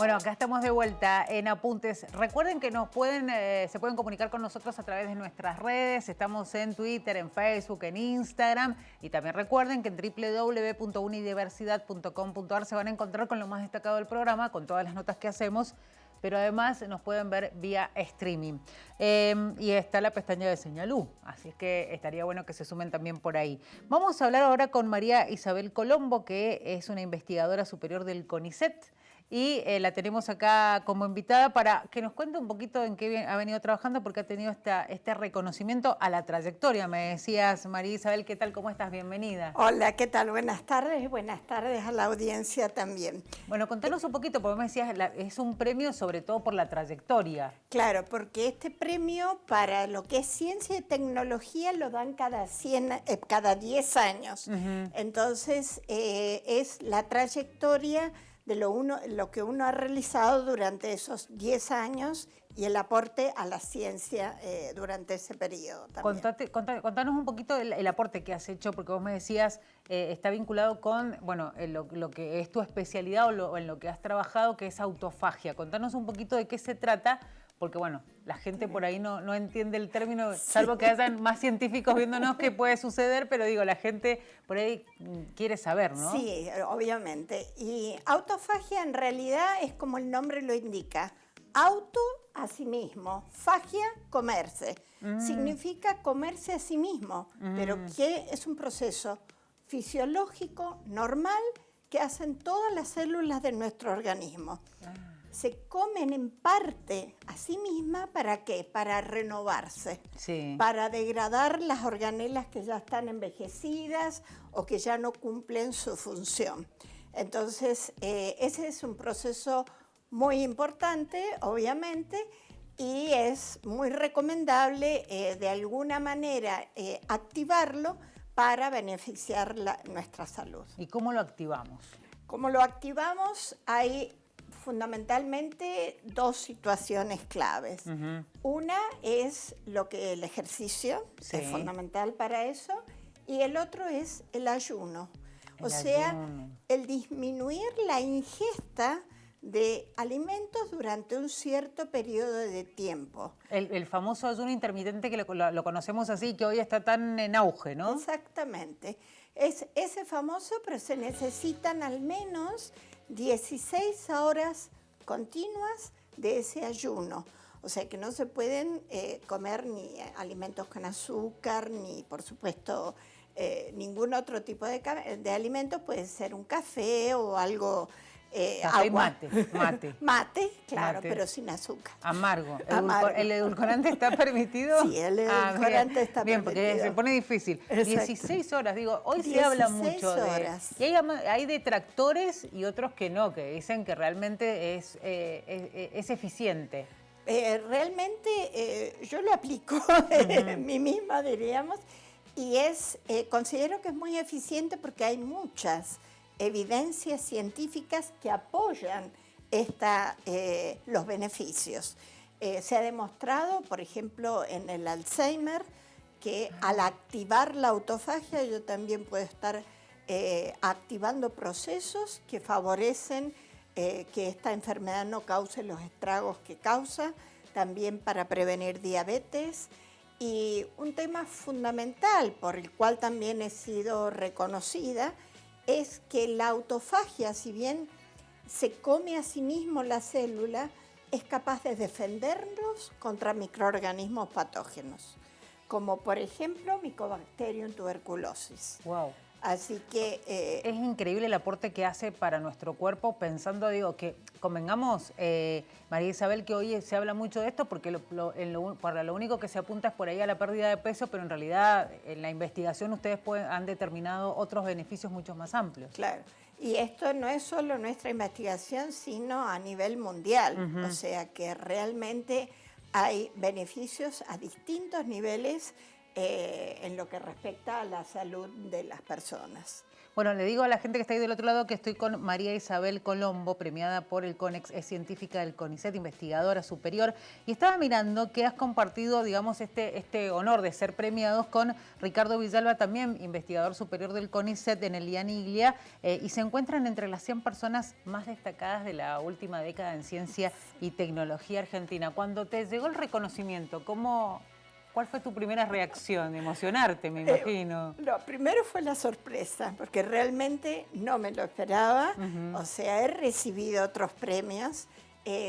Bueno, acá estamos de vuelta en Apuntes. Recuerden que se pueden comunicar con nosotros a través de nuestras redes. Estamos en Twitter, en Facebook, en Instagram. Y también recuerden que en www.unidiversidad.com.ar se van a encontrar con lo más destacado del programa, con todas las notas que hacemos. Pero además nos pueden ver vía streaming. Y está la pestaña de Señalú, así es que estaría bueno que se sumen también por ahí. Vamos a hablar ahora con María Isabel Colombo, que es una investigadora superior del CONICET. Y la tenemos acá como invitada para que nos cuente un poquito en qué ha venido trabajando, porque ha tenido este reconocimiento a la trayectoria. Me decías, María Isabel, ¿qué tal? ¿Cómo estás? Bienvenida. Hola, ¿qué tal? Buenas tardes a la audiencia también. Bueno, contanos un poquito, porque me decías, es un premio sobre todo por la trayectoria. Claro, porque este premio para lo que es ciencia y tecnología lo dan cada 10 años. Entonces, es la trayectoria de lo que uno ha realizado durante esos 10 años y el aporte a la ciencia durante ese periodo también. Contanos un poquito el aporte que has hecho, porque vos me decías, está vinculado con lo que es tu especialidad o en lo que has trabajado, que es autofagia. Contanos un poquito de qué se trata, porque bueno, la gente por ahí no entiende el término, salvo que hayan más científicos viéndonos qué puede suceder, pero digo, la gente por ahí quiere saber, ¿no? Sí, obviamente. Y autofagia en realidad es como el nombre lo indica. Auto a sí mismo, fagia, comerse. Significa comerse a sí mismo, pero que es un proceso fisiológico, normal, que hacen todas las células de nuestro organismo. Se comen en parte a sí misma, ¿para qué? Para renovarse, para degradar las organelas que ya están envejecidas o que ya no cumplen su función. Entonces, ese es un proceso muy importante, obviamente, y es muy recomendable de alguna manera activarlo para beneficiar nuestra salud. ¿Y cómo lo activamos? ¿Cómo lo activamos? Hay fundamentalmente dos situaciones claves. Una es el ejercicio, es fundamental para eso, y el otro es el ayuno. El disminuir la ingesta de alimentos durante un cierto periodo de tiempo. El famoso ayuno intermitente que lo conocemos así, que hoy está tan en auge, ¿no? Exactamente. Es ese famoso, pero se necesitan al menos 16 horas continuas de ese ayuno. O sea que no se pueden comer ni alimentos con azúcar, ni por supuesto ningún otro tipo de alimentos. Puede ser un café o algo... Café agua. Y mate. Mate, claro, pero sin azúcar. Amargo. Amargo. ¿El edulcorante está permitido? Sí, el edulcorante está bien, permitido. Porque se pone difícil. Exacto. 16 horas, digo, hoy se habla mucho horas. Y hay detractores y otros que no, que dicen que realmente es eficiente. Realmente yo lo aplico en mí misma, diríamos, y considero que es muy eficiente porque hay muchas evidencias científicas que apoyan los beneficios. Se ha demostrado, por ejemplo, en el Alzheimer, que al activar la autofagia yo también puedo estar activando procesos que favorecen que esta enfermedad no cause los estragos que causa, también para prevenir diabetes. Y un tema fundamental por el cual también he sido reconocida es que la autofagia, si bien se come a sí mismo la célula, es capaz de defendernos contra microorganismos patógenos, como por ejemplo Mycobacterium tuberculosis. Wow. Así que... es increíble el aporte que hace para nuestro cuerpo, pensando, digo, que convengamos, María Isabel, que hoy se habla mucho de esto porque para lo único que se apunta es por ahí a la pérdida de peso, pero en realidad en la investigación ustedes han determinado otros beneficios mucho más amplios. Claro, y esto no es solo nuestra investigación, sino a nivel mundial, o sea que realmente hay beneficios a distintos niveles en lo que respecta a la salud de las personas. Bueno, le digo a la gente que está ahí del otro lado que estoy con María Isabel Colombo, premiada por el CONEX, es científica del CONICET, investigadora superior, y estaba mirando que has compartido, digamos, este honor de ser premiados con Ricardo Villalba, también investigador superior del CONICET en el IANIGLIA, y se encuentran entre las 100 personas más destacadas de la última década en ciencia y tecnología argentina. Cuando te llegó el reconocimiento, ¿cuál fue tu primera reacción? Emocionarte, me imagino. Lo primero fue la sorpresa, porque realmente no me lo esperaba. O sea, he recibido otros premios,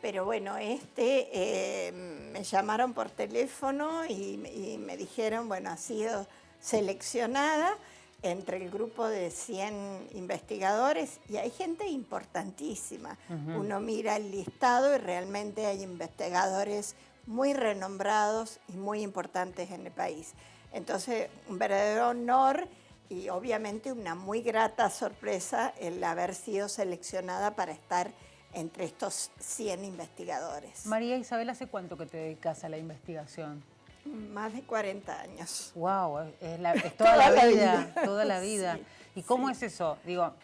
pero bueno, me llamaron por teléfono y me dijeron, bueno, ha sido seleccionada entre el grupo de 100 investigadores y hay gente importantísima. Uno mira el listado y realmente hay investigadores muy renombrados y muy importantes en el país. Entonces, un verdadero honor y obviamente una muy grata sorpresa el haber sido seleccionada para estar entre estos 100 investigadores. María Isabel, ¿hace cuánto que te dedicas a la investigación? Más de 40 años. Wow, es toda la vida, toda la vida. Sí, ¿Y cómo sí. es eso? Digo,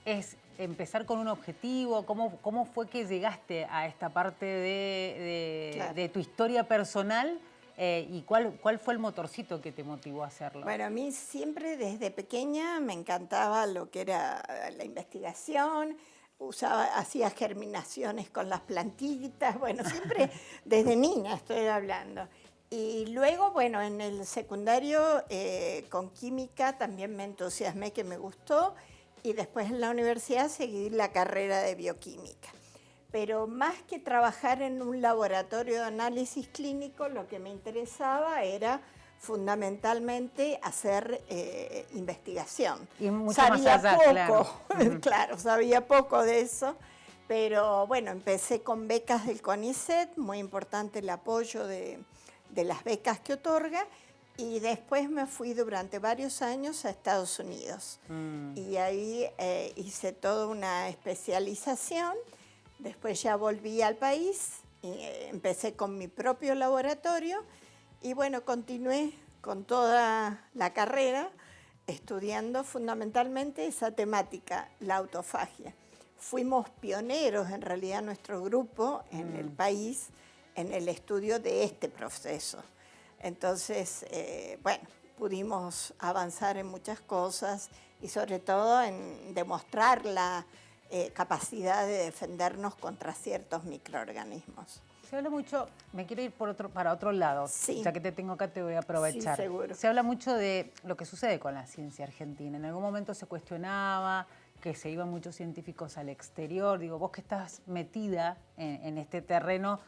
es empezar con un objetivo. ¿Cómo fue que llegaste a esta parte de tu historia personal? ¿Y cuál fue el motorcito que te motivó a hacerlo? Bueno, a mí siempre desde pequeña me encantaba lo que era la investigación, hacía germinaciones con las plantitas, bueno, siempre desde niña estoy hablando. Y luego, bueno, en el secundario con química también me entusiasmé, que me gustó, y después en la universidad seguí la carrera de bioquímica. Pero más que trabajar en un laboratorio de análisis clínico, lo que me interesaba era fundamentalmente hacer investigación. Y mucho Sabía más allá, poco, claro. claro, sabía poco de eso, pero bueno, empecé con becas del CONICET, muy importante el apoyo de las becas que otorga, y después me fui durante varios años a Estados Unidos. Y ahí hice toda una especialización. Después ya volví al país, y empecé con mi propio laboratorio y bueno, continué con toda la carrera estudiando fundamentalmente esa temática, la autofagia. Fuimos pioneros en realidad nuestro grupo en el país en el estudio de este proceso. Entonces, bueno, pudimos avanzar en muchas cosas y sobre todo en demostrar la capacidad de defendernos contra ciertos microorganismos. Se habla mucho, me quiero ir para otro lado, Sí. Ya que te tengo acá te voy a aprovechar. Sí, seguro. Se habla mucho de lo que sucede con la ciencia argentina. En algún momento se cuestionaba que se iban muchos científicos al exterior. Digo, vos que estás metida en este terreno,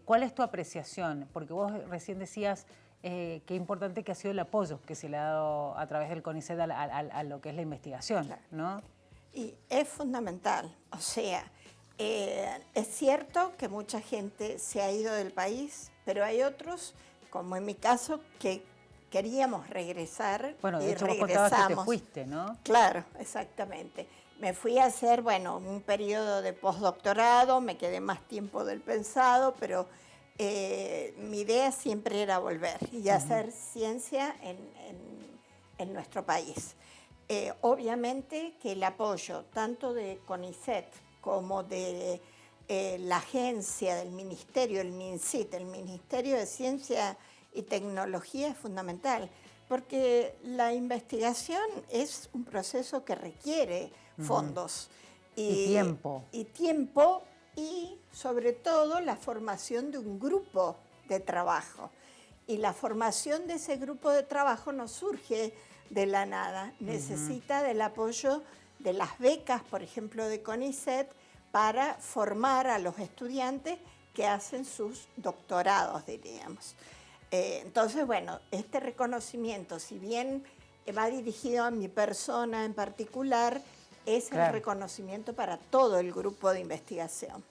¿cuál es tu apreciación? Porque vos recién decías qué importante que ha sido el apoyo que se le ha dado a través del CONICET a lo que es la investigación, Claro. ¿no? Y es fundamental, o sea, es cierto que mucha gente se ha ido del país, pero hay otros, como en mi caso, que queríamos regresar Bueno, de y hecho vos contabas que te regresamos. fuiste, ¿no? Claro, exactamente. Me fui a hacer, bueno, un periodo de postdoctorado, me quedé más tiempo del pensado, pero mi idea siempre era volver y hacer ciencia en nuestro país. Obviamente que el apoyo tanto de CONICET como de la agencia del ministerio, el MinCIT, el Ministerio de Ciencia y Tecnología es fundamental, porque la investigación es un proceso que requiere fondos. Y tiempo. Y tiempo y sobre todo la formación de un grupo de trabajo. Y la formación de ese grupo de trabajo no surge de la nada, necesita del apoyo de las becas, por ejemplo, de CONICET, para formar a los estudiantes que hacen sus doctorados, diríamos. Entonces, bueno, este reconocimiento, si bien va dirigido a mi persona en particular, es el reconocimiento para todo el grupo de investigación.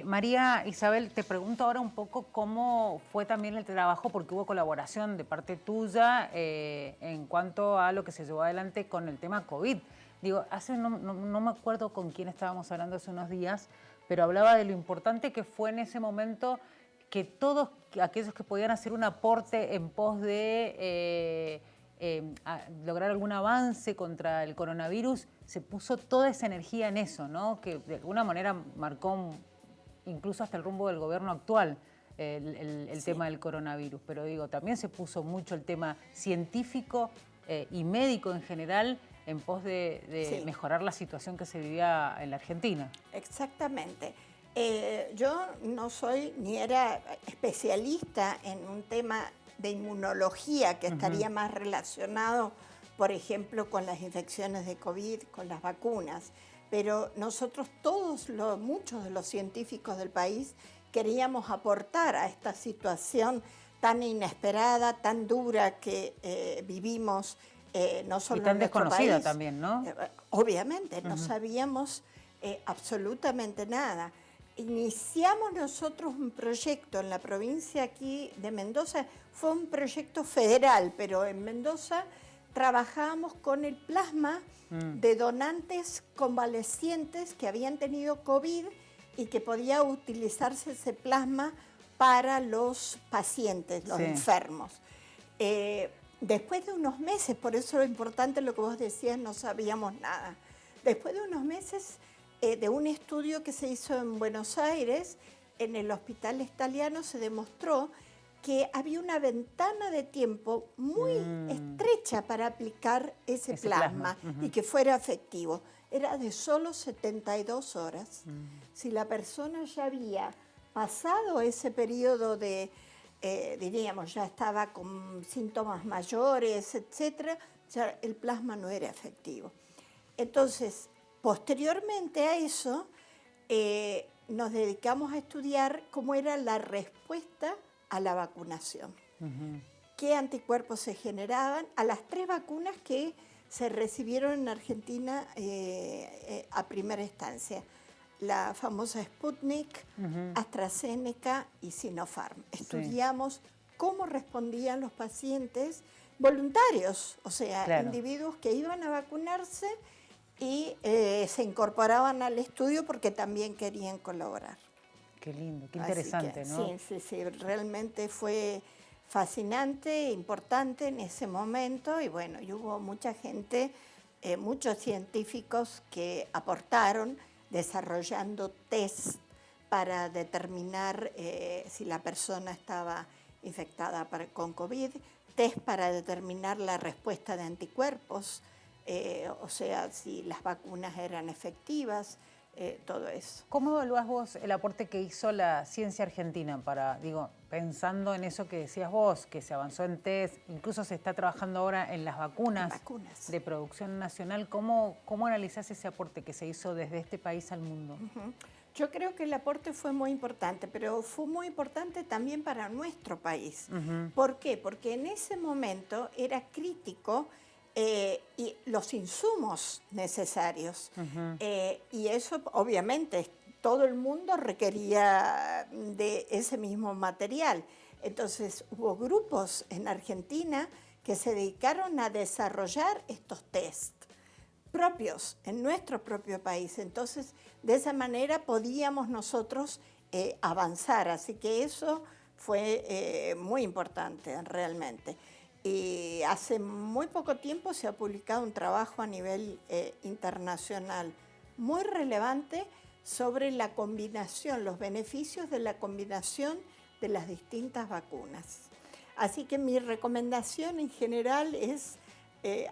María Isabel, te pregunto ahora un poco cómo fue también el trabajo, porque hubo colaboración de parte tuya en cuanto a lo que se llevó adelante con el tema COVID. Digo, no me acuerdo con quién estábamos hablando hace unos días, pero hablaba de lo importante que fue en ese momento que todos aquellos que podían hacer un aporte en pos de lograr algún avance contra el coronavirus, se puso toda esa energía en eso, ¿no? Que de alguna manera marcó incluso hasta el rumbo del gobierno actual, el tema del coronavirus. Pero digo, también se puso mucho el tema científico y médico en general en pos de mejorar la situación que se vivía en la Argentina. Exactamente. Yo no soy ni era especialista en un tema de inmunología que estaría más relacionado, por ejemplo, con las infecciones de COVID, con las vacunas. Pero nosotros muchos de los científicos del país queríamos aportar a esta situación tan inesperada, tan dura que vivimos, no solo y tan en nuestro desconocida país. También, ¿no? Obviamente, no sabíamos absolutamente nada. Iniciamos nosotros un proyecto en la provincia aquí de Mendoza, fue un proyecto federal, pero en Mendoza trabajábamos con el plasma de donantes convalecientes que habían tenido COVID y que podía utilizarse ese plasma para los pacientes, los enfermos. Después de unos meses, por eso es importante lo que vos decías, no sabíamos nada. Después de unos meses de un estudio que se hizo en Buenos Aires, en el Hospital Italiano, se demostró que había una ventana de tiempo muy estrecha para aplicar ese plasma y que fuera efectivo. Era de solo 72 horas. Si la persona ya había pasado ese periodo de, diríamos, ya estaba con síntomas mayores, etcétera, ya el plasma no era efectivo. Entonces, posteriormente a eso, nos dedicamos a estudiar cómo era la respuesta a la vacunación. Qué anticuerpos se generaban a las 3 vacunas que se recibieron en Argentina a primera instancia. La famosa Sputnik, AstraZeneca y Sinopharm. Estudiamos cómo respondían los pacientes voluntarios, o sea, individuos que iban a vacunarse y se incorporaban al estudio porque también querían colaborar. Qué lindo, qué interesante, ¿no? Sí, realmente fue fascinante, importante en ese momento y bueno, y hubo mucha gente, muchos científicos que aportaron desarrollando test para determinar si la persona estaba infectada con COVID, test para determinar la respuesta de anticuerpos, o sea, si las vacunas eran efectivas, todo eso. ¿Cómo evaluás vos el aporte que hizo la ciencia argentina para, pensando en eso que decías vos, que se avanzó en test, incluso se está trabajando ahora en las vacunas de producción nacional? ¿Cómo analizás ese aporte que se hizo desde este país al mundo? Yo creo que el aporte fue muy importante, pero fue muy importante también para nuestro país. ¿Por qué? Porque en ese momento era crítico y los insumos necesarios. Y eso, obviamente, todo el mundo requería de ese mismo material. Entonces, hubo grupos en Argentina que se dedicaron a desarrollar estos test propios en nuestro propio país. Entonces, de esa manera podíamos nosotros avanzar. Así que eso fue muy importante realmente. Y hace muy poco tiempo se ha publicado un trabajo a nivel internacional muy relevante sobre la combinación, los beneficios de la combinación de las distintas vacunas. Así que mi recomendación en general es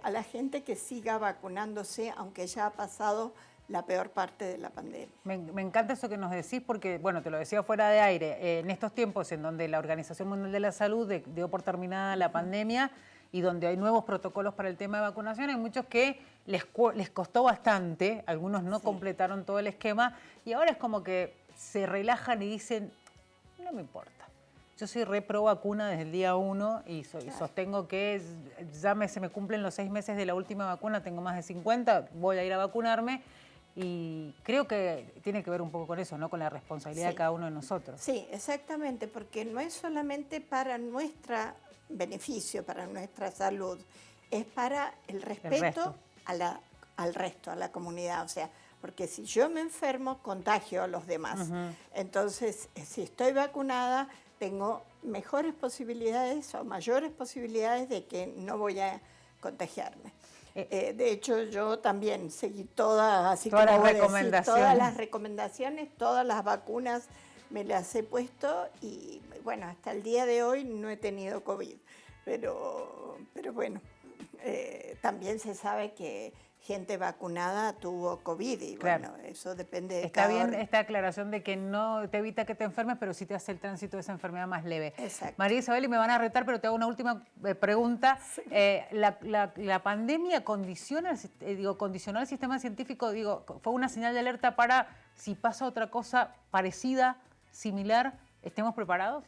a la gente que siga vacunándose, aunque ya ha pasado la peor parte de la pandemia. Me encanta eso que nos decís porque, bueno, te lo decía fuera de aire, en estos tiempos en donde la Organización Mundial de la Salud dio por terminada la pandemia y donde hay nuevos protocolos para el tema de vacunación, hay muchos que les costó bastante, algunos no completaron todo el esquema y ahora es como que se relajan y dicen, no me importa. Yo soy re pro vacuna desde el día 1 y sostengo que ya se me cumplen los 6 meses de la última vacuna, tengo más de 50, voy a ir a vacunarme. Y creo que tiene que ver un poco con eso, ¿no? Con la responsabilidad de cada uno de nosotros. Sí, exactamente, porque no es solamente para nuestro beneficio, para nuestra salud, es para el respeto al resto, a la comunidad. O sea, porque si yo me enfermo, contagio a los demás. Entonces, si estoy vacunada, tengo mejores posibilidades o mayores posibilidades de que no voy a contagiarme. De hecho, yo también seguí todas las recomendaciones. Todas las recomendaciones, todas las vacunas me las he puesto y bueno, hasta el día de hoy no he tenido COVID. Pero bueno, también se sabe que gente vacunada tuvo COVID y claro. bueno, eso depende de Está bien esta aclaración de que no te evita que te enfermes, pero sí te hace el tránsito de esa enfermedad más leve. Exacto. María Isabel, y me van a retar, pero te hago una última pregunta. Sí. La pandemia condicionó el sistema científico, fue una señal de alerta para si pasa otra cosa parecida, similar, ¿estemos preparados?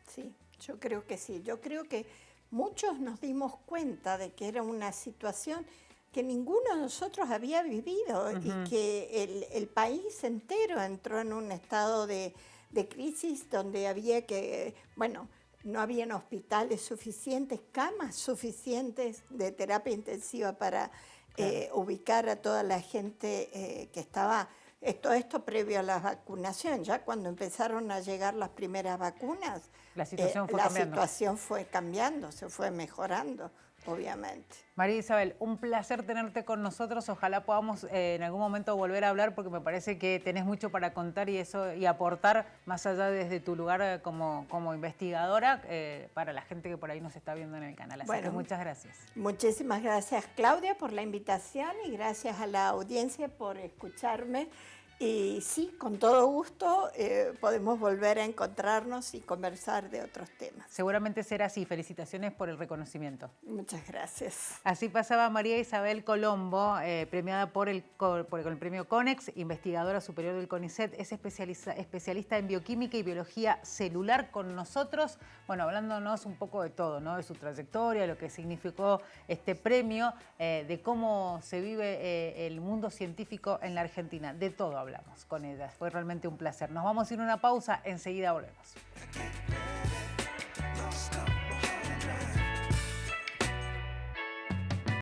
Sí, yo creo que sí. Yo creo que muchos nos dimos cuenta de que era una situación que ninguno de nosotros había vivido y que el país entero entró en un estado de crisis donde había que, bueno, no habían hospitales suficientes, camas suficientes de terapia intensiva para ubicar a toda la gente que estaba. Todo esto previo a la vacunación, ya cuando empezaron a llegar las primeras vacunas, la situación fue cambiando, se fue mejorando, obviamente. María Isabel, un placer tenerte con nosotros. Ojalá podamos en algún momento volver a hablar porque me parece que tenés mucho para contar y aportar más allá desde tu lugar como investigadora para la gente que por ahí nos está viendo en el canal. Así que muchas gracias. Muchísimas gracias, Claudia, por la invitación y gracias a la audiencia por escucharme. Y sí, con todo gusto podemos volver a encontrarnos y conversar de otros temas. Seguramente será así. Felicitaciones por el reconocimiento. Muchas gracias. Así pasaba María Isabel Colombo, premiada por el premio CONEX, investigadora superior del CONICET, es especialista en bioquímica y biología celular con nosotros, bueno, hablándonos un poco de todo, ¿no? De su trayectoria, lo que significó este premio, de cómo se vive el mundo científico en la Argentina, de todo hablamos con ella. Fue realmente un placer. Nos vamos a ir a una pausa, enseguida volvemos.